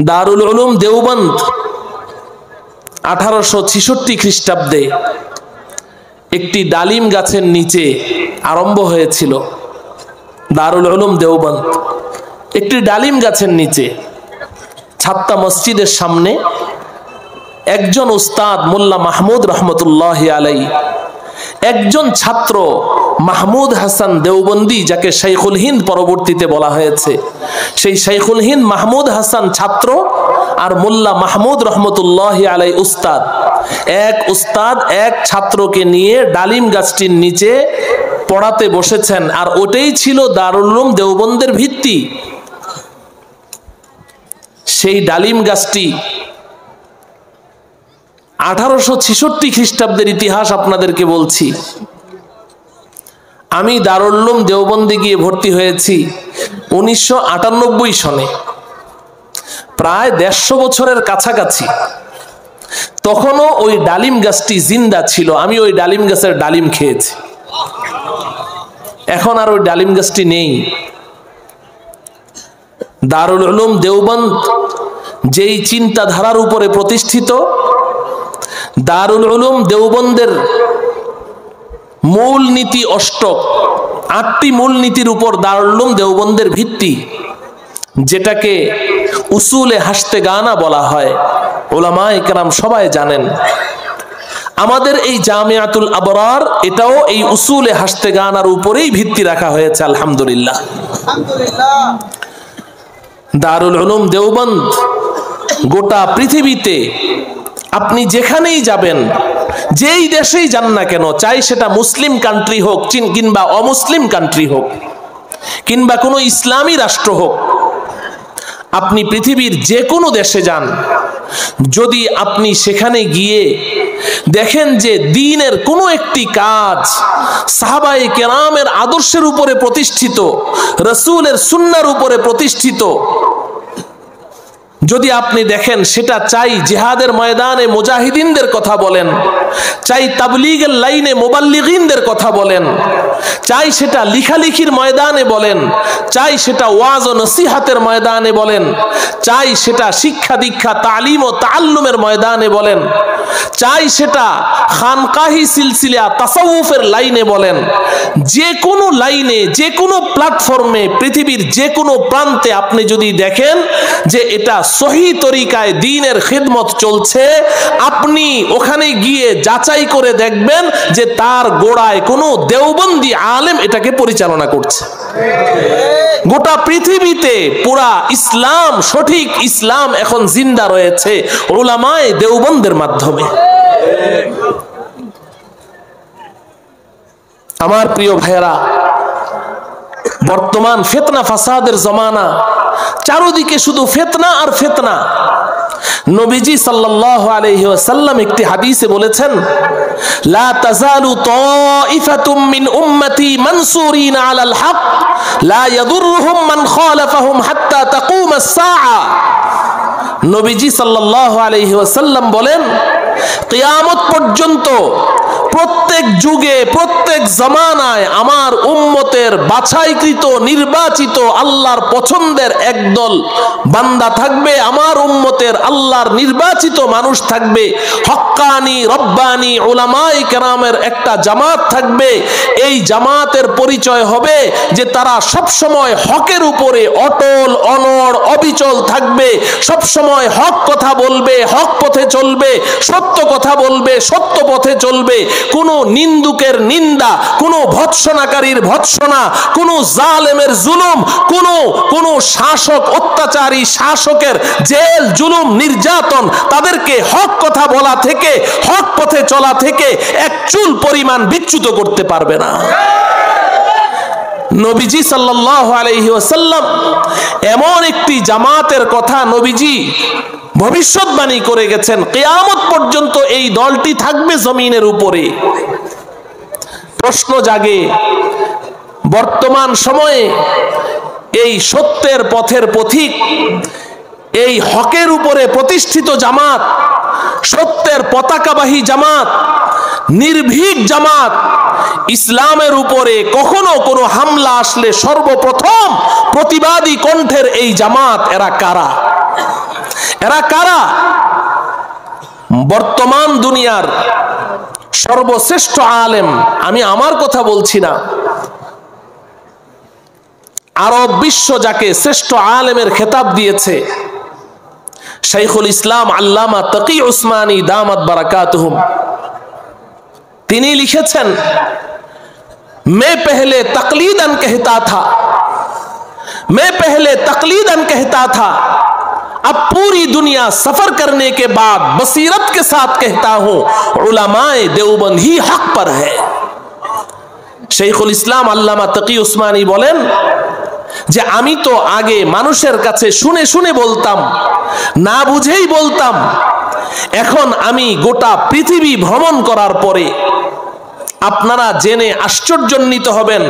দারুল উলুম দেওবন্দ 1866 খ্রিস্টাব্দে একটি ডালিম গাছের নিচে আরম্ভ হয়েছিল। দারুল উলুম দেওবন্দ একটি ডালিম গাছের নিচে ছাত্তা মসজিদের সামনে একজন উস্তাদ মোল্লা মাহমুদ রহমতুল্লাহি আলাইহি, একজন ছাত্র মাহমুদ হাসান দেওবন্দি, যাকে শাইখুল হিন্দ পরবর্তীতে বলা হয়েছে, সেই শাইখুল হিন্দ মাহমুদ হাসান ছাত্র আর মোল্লা মাহমুদ রহমতুল্লাহি আলাইহি উস্তাদ, এক উস্তাদ এক ছাত্রকে নিয়ে ডালিম গাছটির নিচে পড়াতে বসেছেন। আর ওটাই ছিল দারুল উলুম দেওবন্দের ভিত্তি। সেই ডালিম গাছটি 1866 খ্রিস্টাব্দের ইতিহাস আপনাদেরকে বলছি। আমি দারুল উলুম দেওবন্দে গিয়ে ভর্তি হয়েছি 1998 সনে, প্রায় 150 বছরের কাছাকাছি। তখনও ওই ডালিম গাছটি জিন্দা ছিল, আমি ওই ডালিম গাছের ডালিম খেয়েছি। এখন আর ওই ডালিম গাছটি নেই। দারুল উলুম দেওবন্দ যেই চিন্তাধারার উপরে প্রতিষ্ঠিত, দারুল উলুম দেওবন্দের মূল নীতি অষ্টক, 8টি মূল নীতির উপর দারুল উলুম দেওবন্দের ভিত্তি, যেটাকে উসুলে হাসতেগানা বলা হয়। উলামায়ে কেরাম সবাই জানেন। আমাদের এই জামিয়াতুল আবরার এটাও এই উসুলে হাসতেগানার উপরেই ভিত্তি রাখা হয়েছে, আলহামদুলিল্লাহ। দারুল উলুম দেওবন্দ গোটা পৃথিবীতে আপনি যেখানেই যাবেন, যেই দেশেই যান না কেন, চাই সেটা মুসলিম কান্ট্রি হোক কিংবা অমুসলিম কান্ট্রি হোক কিংবা কোনো ইসলামী রাষ্ট্র হোক, আপনি পৃথিবীর যে কোনো দেশে যান, যদি আপনি সেখানে গিয়ে দেখেন যে দ্বীনের কোনো একটি কাজ সাহাবায়ে কেরামের আদর্শের উপরে প্রতিষ্ঠিত, রাসূলের সুন্নাহর উপরে প্রতিষ্ঠিত, যদি আপনি দেখেন সেটা, চাই জিহাদের ময়দানে মুজাহিদিনদের কথা বলেন, চাই তাবলীগের লাইনে মুবাল্লিগিনদের কথা বলেন, চাই সেটা লিখালিখির ময়দানে বলেন, চাই সেটা ওয়াজ ও নসিহাতের ময়দানে বলেন, চাই সেটা শিক্ষা দীক্ষা তালিম ও তাআল্লুমের ময়দানে বলেন, চাই সেটা খানকাহি সিলসিলা তাসাউফের লাইনে বলেন, যে কোনো লাইনে, যে কোনো প্ল্যাটফর্মে, পৃথিবীর যে কোনো প্রান্তে আপনি যদি দেখেন যে এটা সহি তরিকায় দ্বীনের খিদমত চলছে, আপনি ওখানে গিয়ে যাচাই করে দেখবেন যে তার গোড়ায় কোনো দেওবন্দি আলেম এটাকে পরিচালনা করছে। গোটা পৃথিবীতে পুরা ইসলাম, সঠিক ইসলাম এখন জিন্দা রয়েছে উলামায়ে দেওবন্দের মাধ্যমে। আমার প্রিয় ভাইয়েরা, বর্তমান ফিতনা ফাসাদের জমানা, চারদিকে শুধু ফিতনা আর ফিতনা। নবীজি সাল্লাল্লাহু আলাইহি ওয়াসাল্লাম একটি হাদিসে বলেছেন, লা তাযালু তাইফাতুম মিন উম্মতি মানসুরিনা আলাল হক লা ইয়াদুররুহুম মান খালাফাহুম হাত্তা তাকুমাস সাআ। নবীজি সাল্লাল্লাহু আলাইহি ওয়াসাল্লাম বলেন, কিয়ামত পর্যন্ত প্রত্যেক যুগে, প্রত্যেক জামানায় আমার উম্মতের বাছাইকৃত, নির্বাচিত, আল্লাহর পছন্দের একদল বান্দা থাকবে, আমার উম্মতের আল্লাহর নির্বাচিত মানুষ থাকবে, হক্কানি রব্বানি উলামায়ে কেরামের একটা জামাত থাকবে। এই জামাতের পরিচয় হবে যে তারা সব সময় হকের উপরে অটল, অনড়, অবিচল থাকবে, সব সময় হক কথা বলবে, হক পথে চলবে, সত্য কথা বলবে, সত্য পথে চলবে। কোনো নিন্দুকের নিন্দা, কোনো ভৎসনাকারীর ভৎসনা, কোনো জালেমের জুলুম, কোনো শাসক, অত্যাচারী শাসকের জেল, জুলুম, নির্যাতন, তাদেরকে হক কথা বলা থেকে, হক পথে চলা থেকে এক চুল পরিমাণ বিচ্যুত করতে পারবে না। নবীজি সাল্লাল্লাহু আলাইহি ওয়াসাল্লাম এমন একটি জামাতের কথা নবীজি ভবিষ্যৎবাণী করে গেছেন, কিয়ামত পর্যন্ত এই দলটি থাকবে জমিনের উপরে। প্রশ্ন জাগে, বর্তমান সময়ে এই সত্যের পথের পথিক, এই হকের উপরে প্রতিষ্ঠিত জামাত, সত্যের পতাকাবাহী জামাত, নির্ভীক জামাত, ইসলামের উপরে কখনো কোনো হামলা আসলে সর্বপ্রথম প্রতিবাদী কণ্ঠের এই জামাত, এরা কারা? এরা কারা? বর্তমান দুনিয়ার সর্বশ্রেষ্ঠ আলেম, আমি আমার কথা বলছি না, আরব বিশ্ব যাকে শ্রেষ্ঠ আলেমের খেতাব দিয়েছে, শাইখুল ইসলাম আল্লামা তাকি উসমানী দামাত বারাকাতুহুম, তিনি লিখেছেন, मैं पहले तकलीदन कहता था, मैं पहले तकलीदन कहता था, अब पूरी दुनिया सफर करने के बाद बसीरत के साथ कहता हूं, उलमाए देवबंद ही हक पर है। শাইখুল ইসলাম আল্লামা তাকি উসমানী বলেন যে আমি তো আগে মানুষের কাছে শুনে শুনে বলতাম, না বুঝেই বলতাম, এখন আমি গোটা পৃথিবী ভ্রমণ করার পরে আপনারা জেনে আশ্চর্যান্বিত হবেন,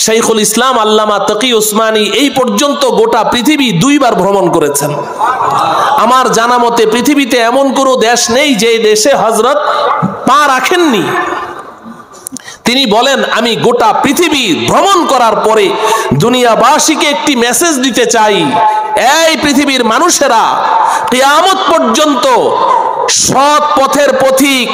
শাইখুল ইসলাম আল্লামা তাকি উসমানী এই পর্যন্ত গোটা পৃথিবী 2 বার ভ্রমণ করেছেন। আমার জানা মতে পৃথিবীতে এমন কোনো দেশ নেই যে দেশে হযরত পা রাখেননি। তিনি বলেন, আমি গোটা পৃথিবী ভ্রমণ করার পরে দুনিয়াবাসীকে একটি মেসেজ দিতে চাই, এই পৃথিবীর মানুষেরা কিয়ামত পর্যন্ত সৎ পথের পথিক,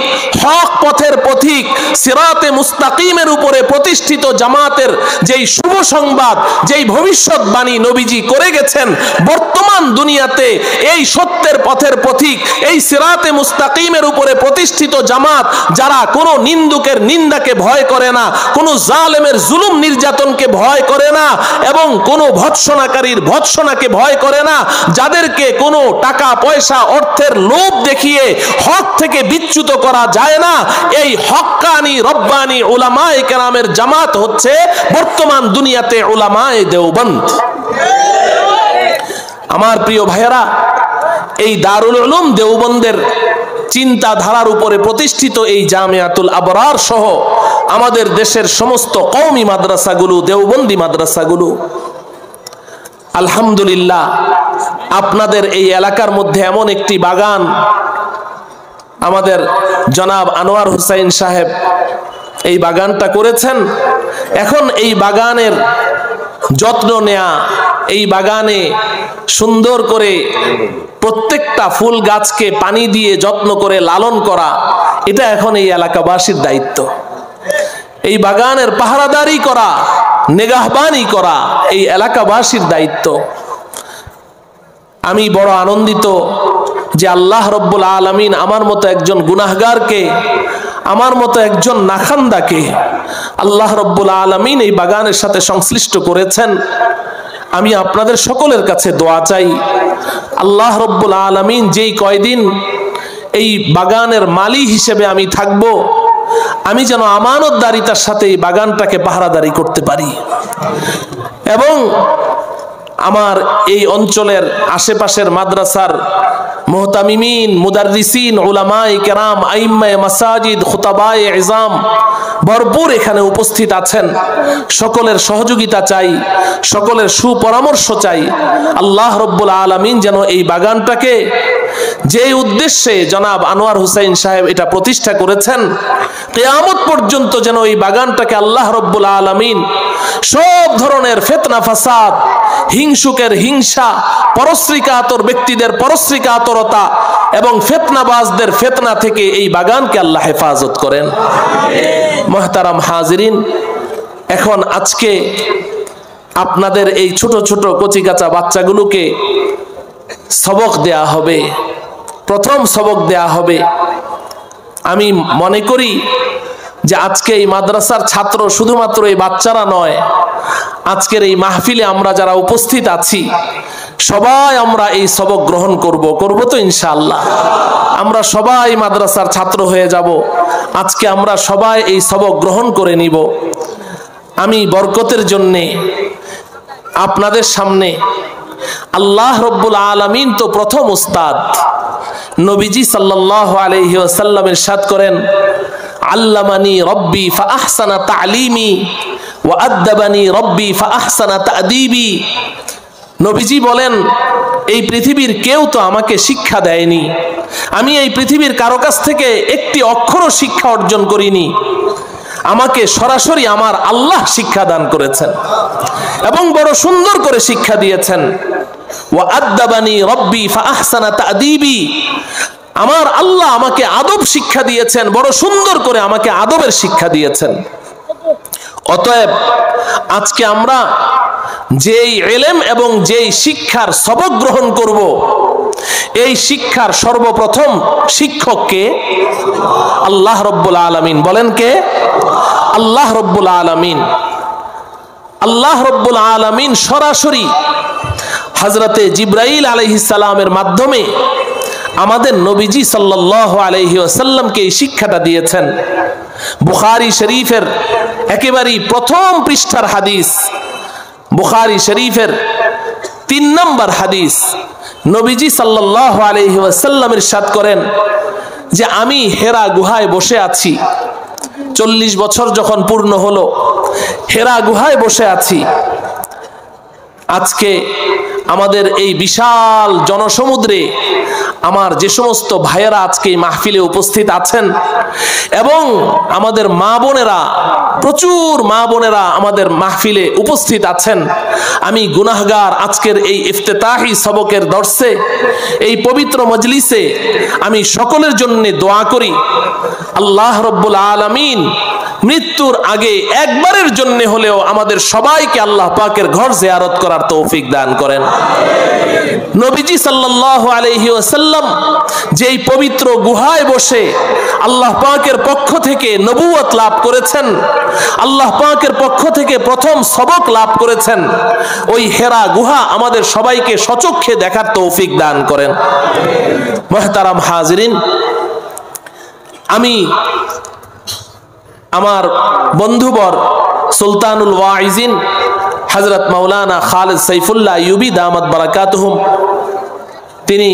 হক পথের পথিক, সিরাতে মুস্তাকিমের উপরে প্রতিষ্ঠিত জামাতের যেই শুভ সংবাদ, যেই ভবিষ্যৎবাণী নবীজি করে গেছেন, বর্তমান দুনিয়াতে এই সত্যের পথের পথিক, এই সিরাতে মুস্তাকিমের উপরে প্রতিষ্ঠিত জামাত যারা কোনো নিন্দুকের নিন্দাকে ভয় করে না, কোনো জালেমের জুলুম নির্যাতনকে ভয় করে না, এবং কোনো ভৎসনাকারীর ভৎসনাকে ভয় করে না, যাদেরকে কোনো টাকা পয়সা অর্থের লোভ দেখিয়ে হক থেকে বিচ্যুত করা যায় না, এই হক্কানি রব্বানি উলামায়ে কেরামের জামাত হচ্ছে বর্তমান দুনিয়াতে উলামায়ে দেওবন্দ। আমার প্রিয় ভাইয়েরা, এই দারুল উলুম দেওবন্দের চিন্তাধারার উপরে প্রতিষ্ঠিত এই জামিয়াতুল আবরার সহ আমাদের দেশের সমস্ত কওমি মাদ্রাসাগুলো, দেওবন্দি মাদ্রাসাগুলো, আলহামদুলিল্লাহ আপনাদের এই এলাকার মধ্যে এমন একটি বাগান আমাদের জনাব আনোয়ার হুসাইন সাহেব এই বাগানটা করেছেন। এখন এই বাগানের যত্ন নেয়া, এই বাগানে সুন্দর করে প্রত্যেকটা ফুল গাছকে পানি দিয়ে যত্ন করে লালন করা, এটা এখন এই এলাকাবাসীর দায়িত্ব। এই বাগানের পাহারাদারি করা, নিগাহবানি করা এই এলাকাবাসীর দায়িত্ব। আমি বড় আনন্দিত যে আল্লাহ রব্বুল আলামিন আমার মতো একজন গুনাহগারকে, আমার মতো একজন নাখান্দাকে আল্লাহ রব্বুল আলামিন এই বাগানের সাথে সংশ্লিষ্ট করেছেন। আমি আপনাদের সকলের কাছে দোয়া চাই, আল্লাহ রব্বুল আলামিন যেই কয়দিন এই বাগানের মালি হিসেবে আমি থাকব, আমি যেন আমানতদারিতার সাথে এই বাগানটাকে পাহারাদারি করতে পারি, এবং আমার এই অঞ্চলের আশেপাশের মাদ্রাসার মুহতামিমিন, মুদাররিসিন, উলামায়ে কেরাম, আইম্মায়ে মাসাজিদ, খুতাবায়ে ইজাম ভরপুর এখানে উপস্থিত আছেন। সকলের সহযোগিতা চাই, সকলের সুপরামর্শ চাই। আল্লাহ রব্বুল আলামিন যেন এই বাগানটাকে যে উদ্দেশ্যে জনাব আনোয়ার হুসাইন সাহেব এটা প্রতিষ্ঠা করেছেন, কিয়ামত পর্যন্ত যেন এই বাগানটাকে আল্লাহ রব্বুল আলামিন সব ধরনের ফিতনা ফাসাদ, হিংসুকের হিংসা, পরশ্রীকাতর ব্যক্তিদের পরশ্রীকাতরতা এবং ফিতনাবাজদের ফিতনা থেকে এই বাগানকে আল্লাহ হেফাজত করেন। মুহতারাম হাজিরিন, এখন আজকে আপনাদের এই ছোট ছোট কচিকাচা বাচ্চাগুলোকে সবক দেয়া হবে, প্রথম সবক দেয়া হবে। আমি মনে করি যে আজকে এই মাদ্রাসার ছাত্র শুধুমাত্র এই বাচ্চারা নয়, আজকের এই মাহফিলে আমরা যারা উপস্থিত আছি সবাই আমরা এই সবক গ্রহণ করব তো ইনশাআল্লাহ। আমরা সবাই মাদ্রাসার ছাত্র হয়ে যাব, আজকে আমরা সবাই এই সবক গ্রহণ করে নিব। আমি বরকতের জন্যে আপনাদের সামনে, আল্লাহ রব্বুল আলামিন তো প্রথম উস্তাদ, নবীজি সাল্লাল্লাহু আলাইহি ওয়াসাল্লাম ইরশাদ করেন, আল্লামানি রব্বি ফাআহসানা তা'লিমি ওয়া আদ্দাবানি রব্বি ফাআহসানা তা'দীবি। নবীজি বলেন, এই পৃথিবীর কেউ তো আমাকে শিক্ষা দেয়নি, আমি এই পৃথিবীর কারো কাছ থেকে একটি অক্ষরও শিক্ষা অর্জন করিনি, আমাকে সরাসরি আমার আল্লাহ শিক্ষা দান করেছেন এবং বড় সুন্দর করে শিক্ষা দিয়েছেন। ওয়া আদ্দাবানি রব্বি ফাআহসানা তা'দীবি, আমার আল্লাহ আমাকে আদব শিক্ষা দিয়েছেন, বড় সুন্দর করে আমাকে আদবের শিক্ষা দিয়েছেন। অতএব আজকে আমরা যেই ইলম এবং যেই শিক্ষার সবক গ্রহণ করব, এই শিক্ষার সর্বপ্রথম শিক্ষক কে? আল্লাহ রব্বুল আলামিন। বলেন কে? আল্লাহ রব্বুল আলামিন। আল্লাহ রব্বুল আলামিন সরাসরি হযরতে জিবরাইল আলাইহিস সালামের মাধ্যমে আমাদের নবীজি সাল্লাল্লাহু আলাইহি ওয়াসাল্লামকে এই শিক্ষাটা দিয়েছেন। বুখারী শরীফের একেবারেই প্রথম পৃষ্ঠার হাদিস, বুখারী শরীফের 3 নম্বর হাদিস, নবীজি সাল্লাল্লাহু আলাইহি ওয়াসাল্লাম ইরশাদ করেন যে আমি হেরা গুহায় বসে আছি, 40 বছর যখন পূর্ণ হলো হেরা গুহায় বসে আছি। আজকে আমাদের এই বিশাল জনসমুদ্রে আমার যে সমস্ত ভাইয়েরা আজকে এই মাহফিলে উপস্থিত আছেন এবং আমাদের মা বোনেরা, প্রচুর মা বোনেরা আমাদের মাহফিলে উপস্থিত আছেন, আমি গুনাহগার আজকের এই ইফতেতাহি সবকের দর্শে, এই পবিত্র মজলিসে আমি সকলের জন্য দোয়া করি আল্লাহ রব্বুল আলামিন মৃত্যুর আগে একবারের জন্য হলেও আমাদের সবাইকে আল্লাহ পাকের ঘর জিয়ারত করার তৌফিক দান করেন। নবীজি সাল্লাল্লাহু আলাইহি ওয়াসাল্লাম যেই পবিত্র গুহায় বসে আল্লাহ পাকের পক্ষ থেকে নবুয়ত লাভ করেছেন, আল্লাহ পাকের পক্ষ থেকে প্রথম সবক লাভ করেছেন, ওই হেরা গুহা আমাদের সবাইকে সচক্ষে দেখার তৌফিক দান করেন। মুহতারাম হাজিরিন, আমি আমার বন্ধুবর সুলতানুল ওয়াইজিন হযরত মাওলানা খালিদ সাইফুল্লাহ আইয়ুবী দামাত বারাকাতুহুম, তিনি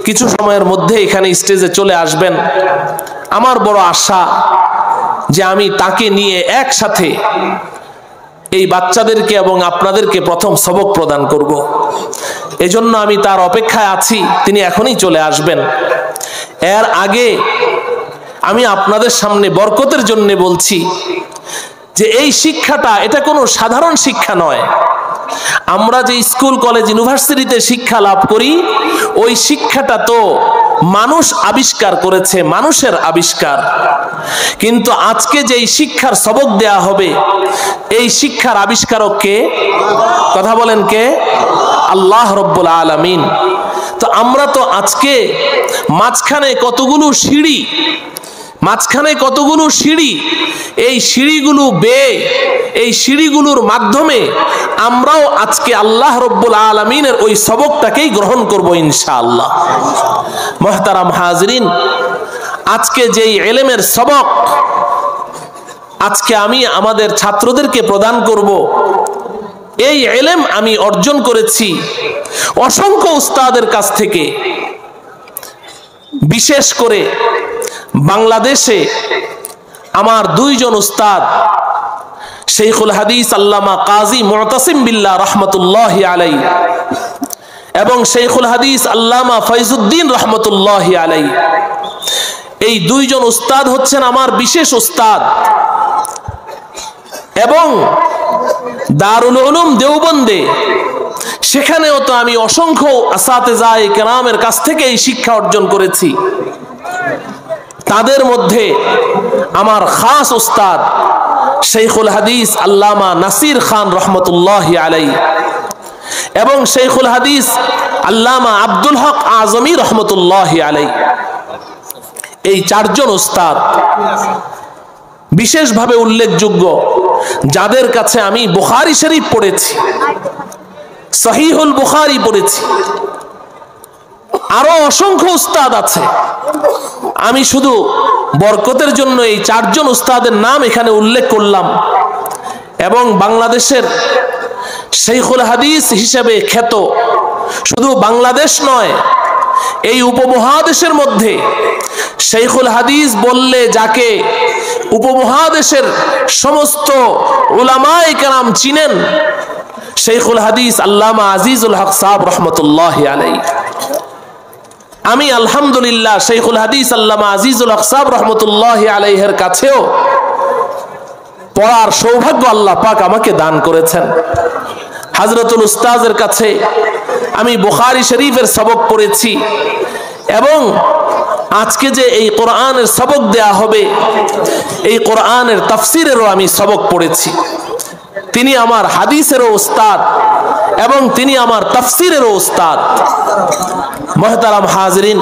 কিছু সময়ের মধ্যে এখানে স্টেজে চলে আসবেন। আমার বড় আশা যে আমি তাকে নিয়ে একসাথে এই বাচ্চাদেরকে এবং আপনাদেরকে প্রথম সবক প্রদান করব। এজন্য আমি তার অপেক্ষায় আছি, তিনি এখনই চলে আসবেন। এর আগে আমি আপনাদের সামনে বরকতের জন্য বলছি যে এই শিক্ষাটা এটা কোনো সাধারণ শিক্ষা নয়। আমরা যে স্কুল কলেজ ইউনিভার্সিটিতে শিক্ষা লাভ করি ওই শিক্ষাটা তো মানুষ আবিষ্কার করেছে, মানুষের আবিষ্কার। কিন্তু আজকে যেই শিক্ষার সবক দেয়া হবে এই শিক্ষার আবিষ্কারক কে? কথা বলেন কে? আল্লাহ রব্বুল আলামিন। তো আমরা তো আজকে মাঝখানে কতগুলো সিঁড়ি, এই সিঁড়িগুলো বেয়ে, এই সিঁড়িগুলোর মাধ্যমে আমরাও আজকে আল্লাহ রব্বুল আলামিনের ওই সবকটাকেই গ্রহণ করব ইনশাআল্লাহ। মুহতারাম হাজিরিন, আজকে যেই ইলমের সবক আজকে আমি আমাদের ছাত্রদেরকে প্রদান করব, এই ইলম আমি অর্জন করেছি অসংখ্য উস্তাদের কাছ থেকে। বিশেষ করে বাংলাদেশে আমার 2 জন উস্তাদ, শেখুল হাদিস আল্লামা কাজী মুতাসিম বিল্লাহ রহমতুল্লাহি আলাইহি এবং শেখুল হাদিস আল্লামা ফয়জুদ্দিন রহমতুল্লাহি আলাইহি, এই 2 জন উস্তাদ হচ্ছেন আমার বিশেষ উস্তাদ। এবং দারুল উলুম দেওবন্দে, সেখানেও তো আমি অসংখ্য আসাতেজায়ে কেরামের কাছ থেকে এই শিক্ষা অর্জন করেছি। তাদের মধ্যে আমার খাস উস্তাদ শেখুল হাদিস আল্লামা নাসির খান রহমতুল্লাহি আলাইহি এবং শেখুল হাদিস আল্লামা আব্দুল হক আজমি রহমতুল্লাহি আলাইহি, এই 4 জন উস্তাদ বিশেষভাবে উল্লেখযোগ্য, যাদের কাছে আমি বুখারী শরীফ পড়েছি, সহিহুল বুখারী পড়েছি। আরো অসংখ্য উস্তাদ আছে, আমি শুধু বরকতের জন্য এই 4 জন উস্তাদের নাম এখানে উল্লেখ করলাম। এবং বাংলাদেশের শেখুল হাদিস হিসেবে খ্যাত শুধু বাংলাদেশ নয়, এই উপমহাদেশের মধ্যে শেখুল হাদিস বললে যাকে উপমহাদেশের সমস্ত উলামায়ে কেরাম চিনেন, শেখুল হাদিস আল্লামা আজিজুল হক সাহেব রহমতুল্লাহি আলাইহি। আমি আলহামদুলিল্লাহ শেখুল হাদিস আল্লামা আজিজুল হক সাহেব রহমতুল্লাহি আলাইহির কাছেও পড়ার সৌভাগ্য আল্লাহ পাক আমাকে দান করেছেন। হযরতুল উস্তাদের কাছে আমি বুখারী শরীফের সবক পড়েছি এবং আজকে যে এই কোরআনের সবক দেয়া হবে এই কোরআনের তাফসীরেরও আমি সবক পড়েছি। তিনি আমার হাদিসেরও উস্তাদ এবং তিনি আমার তাফসীরেরও উস্তাদ। মুহতারাম হাজিরিন,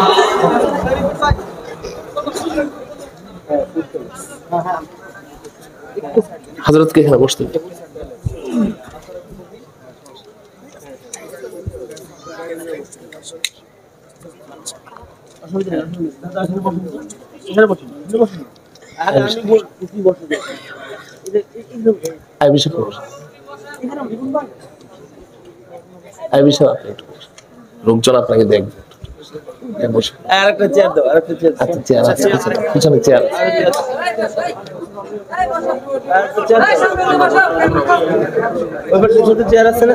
হযরতকে এখানে বসতে লোকজন আপনাকে দেখবে। আরেকটা চেয়ার দাও, আরেকটা চেয়ার। আচ্ছা চেয়ার আছে, পিছনে চেয়ার। ওইবার ছোট চেয়ার আছে না?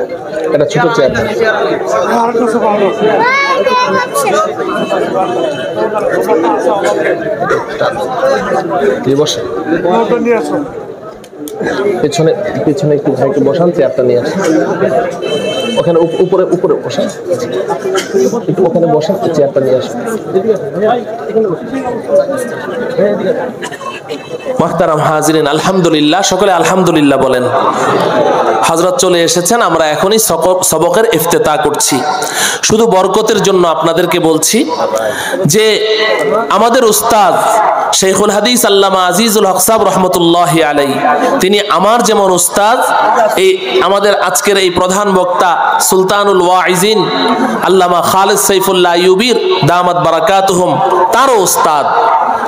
এটা ছোট চেয়ার। বসে পেছনে পেছনে একটু ভাইকে বসান, চেয়ারটা নিয়ে আসেন। ওখানে উপরে উপরে বসান, একটু ওখানে বসান, চেয়ারটা নিয়ে আসেন। মুহতারাম হাজিরিন, আলহামদুলিল্লাহ, সকলে আলহামদুলিল্লাহ বলেন। হযরত চলে এসেছেন, আমরা এখনই সবকের ইফতেতা করছি। শুধু বরকতের জন্য আপনাদেরকে বলছি যে আমাদের উস্তাদ শেখুল হাদিস আল্লামা আজিজুল হক সাহেব রহমতুল্লাহি আলাইহি, তিনি আমার যেমন উস্তাদ, এই আমাদের আজকের এই প্রধান বক্তা সুলতানুল ওয়াইজিন আল্লামা খালিদ সাইফুল্লাহ আইয়ুবীর দামাত বারাকাতুহুম তারও উস্তাদ,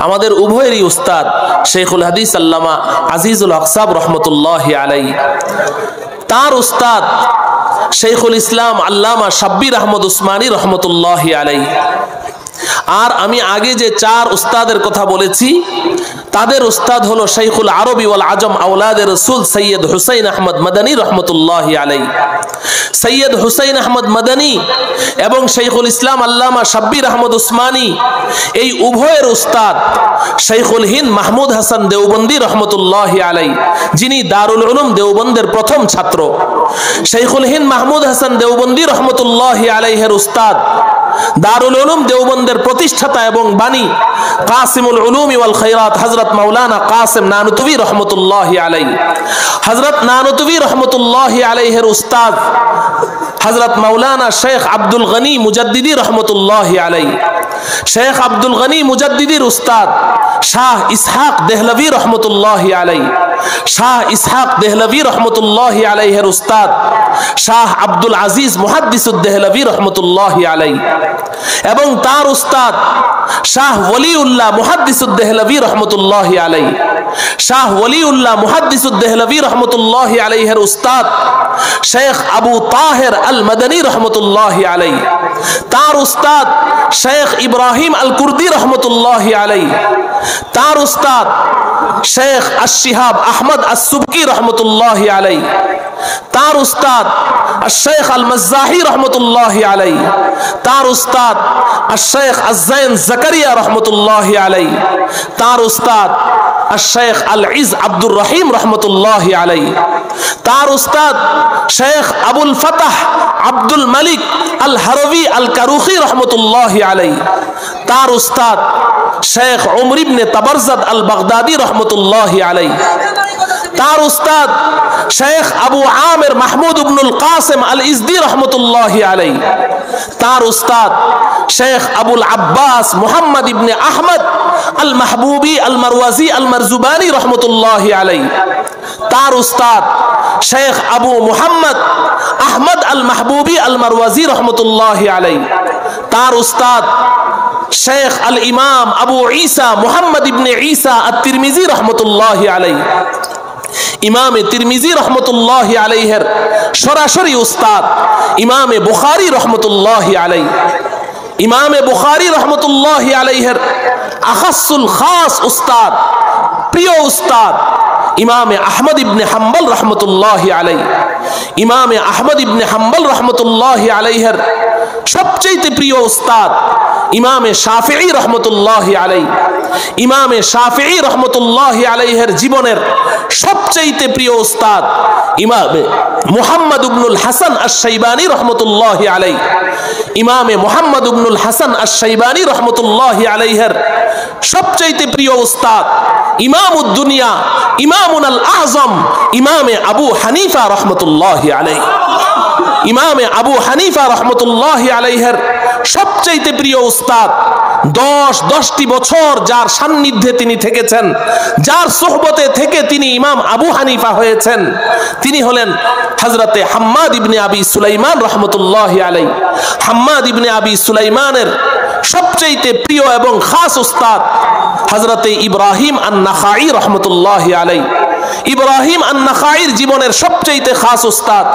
আমাদের উভয়েরই উস্তাদ শেখুল হাদিস আল্লামা আজিজুল হক সাহেব রহমতুল্লাহি আলাইহি। তার উস্তাদ শেখুল ইসলাম আল্লামা শাব্বির আহমদ উসমানী রহমতুল্লাহি আলাইহি। আর আমি আগে যে চার উস্তাদের কথা বলেছি তাদের উস্তাদ হলো শাইখুল আরবি ওয়াল আজম আওলাদে রাসূল সৈয়দ হুসাইন আহমদ মাদানী রহমতুল্লাহি আলাইহি। সৈয়দ হুসাইন আহমদ মাদানী এবং শাইখুল ইসলাম আল্লামা শাব্বির আহমদ উসমানী এই উভয়ের উস্তাদ শাইখুল হিন্দ মাহমুদ হাসান দেওবন্দি রহমতুল্লাহি আলাইহি, যিনি দারুল উলুম দেওবন্দের প্রথম ছাত্র। শাইখুল হিন্দ মাহমুদ হাসান দেওবন্দি রহমতুল্লাহি আলাইহির উস্তাদ দারুল উলুম দেওবন্দের প্রতিষ্ঠাতা এবং বাণী কাসিমুল উলুম ওয়াল খায়রাত হযরত মাওলানা কাসিম নানুতুবি রহমতুল্লাহি আলাইহি। হযরত নানুতুবি রহমতুল্লাহি আলাইহির উস্তাদ হযরত মাওলানা শেখ আব্দুল গনি মুজাদ্দিদি রহমতুল্লাহি আলাইহি। শেখ আব্দুল গনি মুজাদ্দিদির উস্তাদ শাহ ইসহাক দেহলভি রহমতুল্লাহি আলাইহি। শাহ ইসহাক দেহলভি রহমতুল্লাহি আলাইহির উস্তাদ শাহ আব্দুল আজিজ মুহাদ্দিসুদ দেহলভি রহমতুল্লাহি আলাইহি এবং তার উস্তাদ শাহ ওলিউল্লাহ মুহাদ্দিসুদ দেহলভি রহমতুল্লাহি আলাইহি। শাহ ওলিউল্লাহ মুহাদ্দিসুদ দেহলভি রহমতুল্লাহি আলাইহির উস্তাদ শেখ আবু তাহের আল মাদানী রহমতুল্লাহি আলাইহি। তার উস্তাদ শেখ ইব্রাহিম আল কুর্দি রহমতুল্লাহি আলাইহি। তার উস্তাদ শেখ আশ-শিহাব আহমদ আস-সুবকি রহমতুল্লাহি আলাইহি। তার উস্তাদ শেখ আল মজ্জাহি রহমতুল্লাহি আলাইহি। তার উস্তাদ শেখ আজ-জাইন জাকারিয়া রহমতুল্লাহি আলাইহি। তার উস্তাদ শেখ আল ইজ আব্দুর রহিম রহমতুল্লাহি আলাইহি। তার উস্তাদ শেখ আবুল ফাতাহ আব্দুল মালিক আল হারভি আল কারুখি রহমতুল্লাহি আলাইহি। তার উস্তাদ শেখ উমর ইবনে তাবারজাদ আল বাগদাদি রহমতুল্লাহি আলাইহি। তার উস্তাদ শেখ আবু আমির মাহমুদ ইবনুল কাসিম আল ইজদি রহমতুল্লাহি আলাইহি। তার উস্তাদ শেখ আবুল আব্বাস মুহাম্মদ ইবনে আহমদ আল মাহবুবি আল মারওয়াজি আল মারজুবানি রহমতুল্লাহি আলাইহি। তার উস্তাদ শেখ আবু মুহাম্মদ আহমদ আল মাহবুবি আল মারওয়াজি রহমতুল্লাহি আলাইহি। তার উস্তাদ শেখ আল ইমাম আবু ঈসা মুহাম্মদ ইবনে ঈসা আত-তিরমিজি রহমতুল্লাহি আলাইহি। ইমামে তিরমিজি রহমতুল্লাহি আলাইহির সরাসরি উস্তাদ ইমামে বুখারী রহমতুল্লাহি আলাইহি। ইমামে বুখারী রহমতুল্লাহি আলাইহির আখাসুল খাস উস্তাদ, প্রিয় উস্তাদ ইমামে আহমদ ইবনে হাম্বল রহমতুল্লাহি আলাইহি। ইমামে আহমদ ইবনে হাম্বল রহমতুল্লাহি আলাইহির সবচেয়ে প্রিয় উস্তাদ ইমামে শাফিঈ রহমতুল্লাহি আলাইহি। ইমামে শাফিঈ রহমতুল্লাহি আলাইহির জীবনের সবচেয়ে প্রিয় উস্তাদ ইমামে মুহাম্মদ ইবনুল হাসান আশ-শাইবানী রাহমাতুল্লাহি আলাইহি, ইমামে মুহাম্মদ ইবনুল হাসান আশ-শাইবানী রাহমাতুল্লাহি আলাইহির সবচেয়ে প্রিয় উস্তাদ ইমামুদ দুনিয়া ইমামুল আযম ইমামে আবু হানিফা রাহমাতুল্লাহি আলাইহি, ইমামে আবু হানিফা রাহমাতুল্লাহি আলাইহির সবচেয়ে প্রিয় উস্তাদ 10টি বছর যার সান্নিধ্যে তিনি থেকেছেন, যার সোহবতে থেকে তিনি ইমাম আবু হানিফা হয়েছেন, তিনি হলেন হযরতে হাম্মাদ ইবনে আবি সুলাইমান রাহমাতুল্লাহি আলাইহি। হাম্মাদ ইবনে আবি সুলাইমানের সবচেয়ে প্রিয় এবং খাস উস্তাদ হযরতে ইব্রাহিম আন-নাখাঈ রাহমাতুল্লাহি আলাইহি। ইব্রাহিম আন-নাখাঈর জীবনের সবচেয়ে খাস উস্তাদ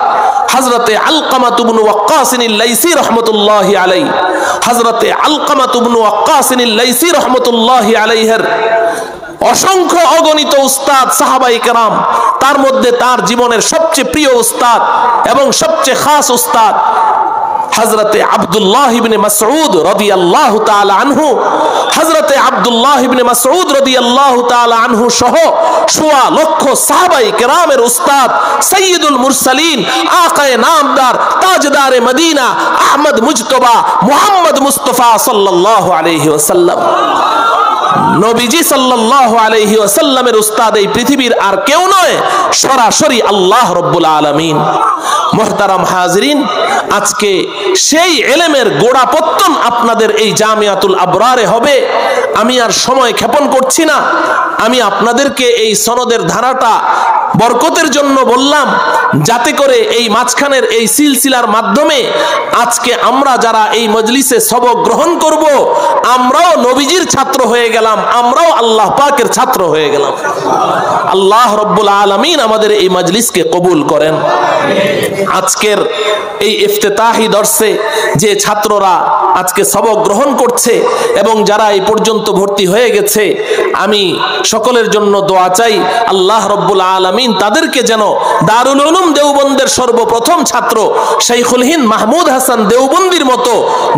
হযরতে আলকামা ইবনে ওয়াক্কাস আল-লাইসি রাহমাতুল্লাহি আলাইহি। হযরতে আলকামা ইবনে ওয়াক্কাস আল-লাইসি রাহমাতুল্লাহি আলাইহির অসংখ্য অগণিত উস্তাদ সাহাবায়ে কেরাম, তার মধ্যে তার জীবনের সবচেয়ে প্রিয় উস্তাদ এবং সবচেয়ে খাস উস্তাদ হযরতে আব্দুল্লাহ ইবনে মাসউদ রাদিয়াল্লাহু তাআলা আনহু। হযরতে আব্দুল্লাহ ইবনে মাসউদ রাদিয়াল্লাহু তাআলা আনহু সহ সোয়া লক্ষ সাহাবায়ে কেরামের উস্তাদ সাইয়্যিদুল মুরসালিন আকায়ে নামদার তাজদারে মদিনা আহমদ মুজতবা মুহাম্মদ মুস্তাফা সাল্লাল্লাহু আলাইহি ওয়াসাল্লাম। নবীজি সাল্লাল্লাহু আলাইহি ওয়াসাল্লামের উস্তাদ এই পৃথিবীর আর কেউ নয়, সরাসরি আল্লাহ রাব্বুল আলামিন। মুহতারাম হাজিরিন, আজকে সেই ইলমের গোড়াপত্তন আপনাদের এই জামিয়াতুল আবরারে হবে। আমি আর সময় ক্ষেপণ করছি না, আমি আপনাদেরকে এই সনদের ধারাটা বরকতের জন্য বললাম, যাতে করে এই মাঝখানের এই সিলসিলার মাধ্যমে আজকে আমরা যারা এই মজলিসে সবক গ্রহণ করব, আমরাও নবীজির ছাত্র হয়ে গেলাম, আমরাও আল্লাহ পাকের ছাত্র হয়ে গেলাম। আল্লাহ রাব্বুল আলামিন আমাদের এই মজলিসকে কবুল করেন। আজকের এই ইফতিতাহি দর্সে যে ছাত্ররা আজকে সবক গ্রহণ করছে এবং যারা এই পর্যন্ত ভর্তি হয়ে গেছে, আমি সকলের জন্য দোয়া চাই আল্লাহ রাব্বুল আলামিন তাদেরকে যেন দারুল উলুম দেওবন্দের সর্বপ্রথম ছাত্র শাইখুল হিন্দ মাহমুদ হাসান দেওবন্দির মতো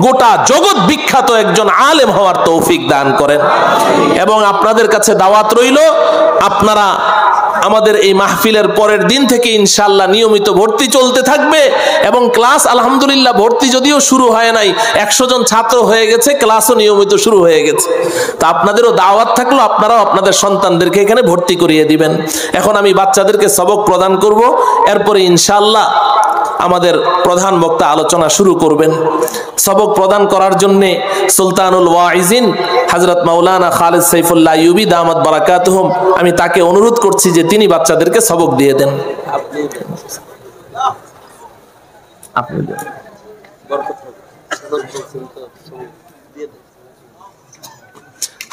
গোটা জগৎ বিখ্যাত একজন আলেম হওয়ার তৌফিক দান করেন। এবং আপনাদের কাছে দাওয়াত রইল, আপনারা আমাদের এই মাহফিলের পরের দিন থেকে ইনশাআল্লাহ নিয়মিত ভর্তি চলতে থাকবে এবং ক্লাস আলহামদুলিল্লাহ ভর্তি যদিও শুরু হয় নাই, 100 জন ছাত্র হয়ে গেছে, ক্লাসও নিয়মিত শুরু হয়ে গেছে। তা আপনাদেরও দাওয়াত থাকলো, আপনারাও আপনাদের সন্তানদেরকে এখানে ভর্তি করিয়ে দিবেন। এখন আমি বাচ্চাদেরকে সবক প্রদান করব, এরপরে ইনশাআল্লাহ আমাদের প্রধান বক্তা আলোচনা শুরু করবেন। সবক প্রদান করার জন্য সুলতানুল ওয়াইজিন হযরত মাওলানা খালিদ সাইফুল্লাহ আইয়ুবী দামাত বারাকাতুহুম, আমি তাকে অনুরোধ করছি যে তিনি বাচ্চাদেরকে সবক দিয়ে দেন।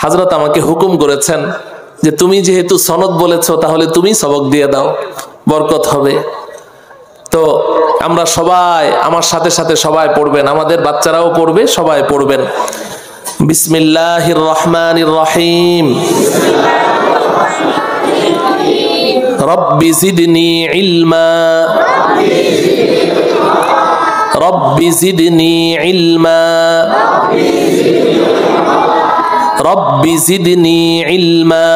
হযরত আমাকে হুকুম করেছেন যে তুমি যেহেতু সনদ বলেছো, তাহলে তুমি সবক দিয়ে দাও, বরকত হবে। তো আমরা সবাই আমার সাথে সাথে সবাই পড়বেন, আমাদের বাচ্চারাও পড়বে, সবাই পড়বেন। বিসমিল্লাহির রহমানির রহিম। রব্বি জিদনি ইলমা, রব্বি জিদনি ইলমা, রব্বি জিদনি ইলমা,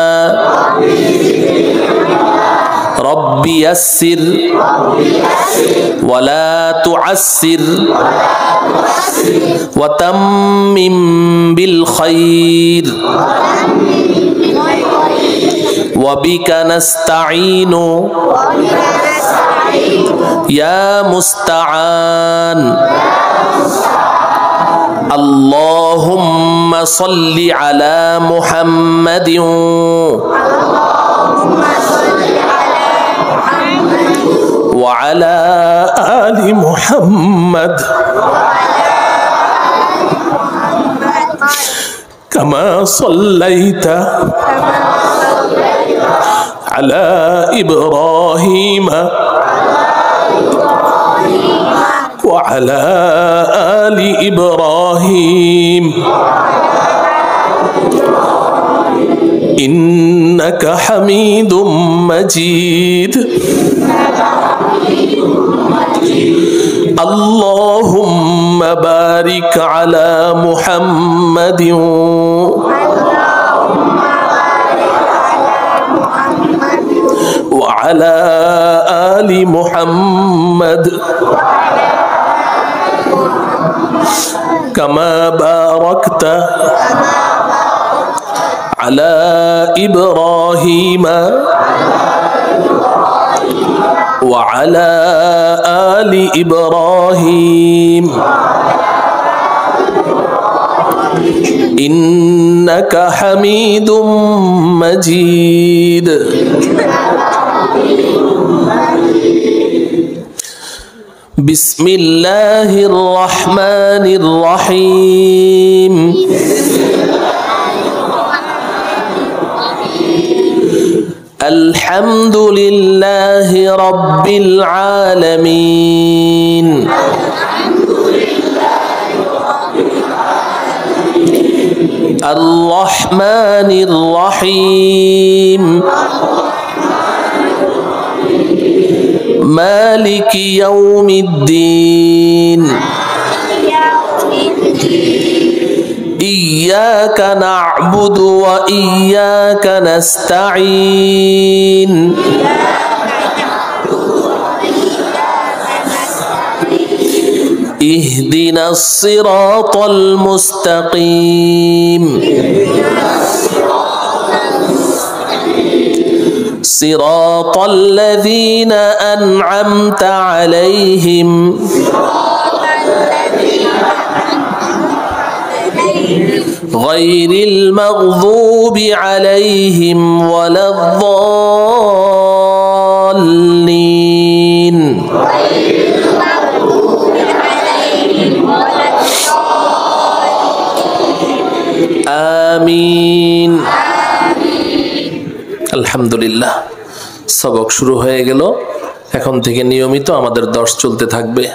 রব্বি ইয়াসসির ওয়ালা তুআসসির ওয়া তাম্মিম বিল খাইর ওয়া বিকা নাস্তাঈনু ইয়া মুস্তাআন। আল্লাহুম্মা সাল্লি আলা মুহাম্মাদিন وعلى آل محمد كما صليت على إبراهيم وعلى آل إبراهيم إنك حميد مجيد. اللهم بارك على محمد وعلى آل محمد كما باركت على إبراهيم وعلى آل إبراهيم إنك حميد مجيد. بسم الله الرحمن الرحيم. الحمد لله رب العالمين. الرحمن الرحيم. مالك يوم الدين. إياك نعبد وإياك نستعين. اهدنا الصراط المستقيم. صراط الذين أنعمت عليهم غير المغضوب عليهم ولا الضالين. আমিন। আলহামদুলিল্লাহ, সবক শুরু হয়ে গেল। এখন থেকে নিয়মিত আমাদের দর্স চলতে থাকবে।